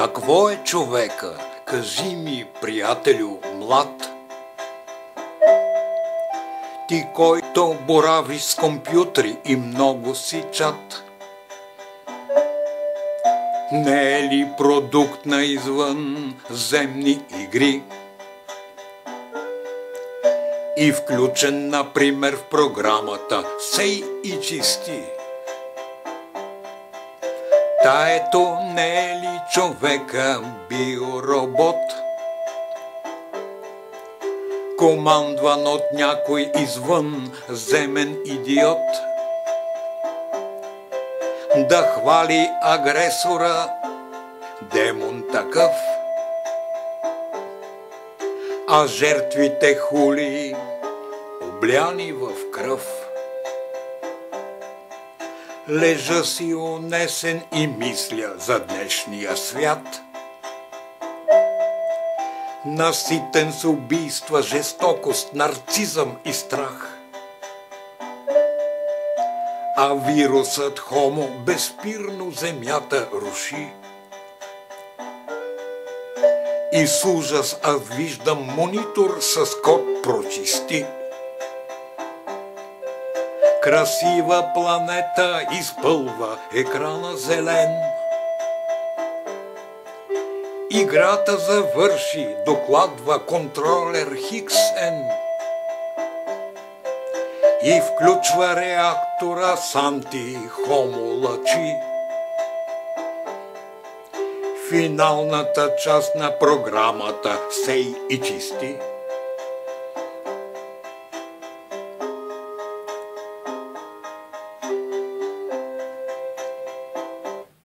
Какво е човека? Кажи ми, приятелю млад. Ти, който боравиш с компютри и много си чат, не е ли продукт на извънземни игри и включен, например, в програмата "Сей и чисти"? Та ето, не е ли човека биоробот, командван от някой извънземен идиот, да хвали агресора, демон такъв, а жертвите хули, обляни в кръв. Лежа си унесен и мисля за днешния свят, наситен с убийства, жестокост, нарцизъм и страх. А вирусът Хомо безспирно земята руши. И с ужас аз виждам монитор с код "Прочисти". Красива планета изпълва екрана зелен. Играта завърши, докладва контролер Хиксен и включва реактора с анти-хомо лъчи. Финалната част на програмата "Сей и чисти"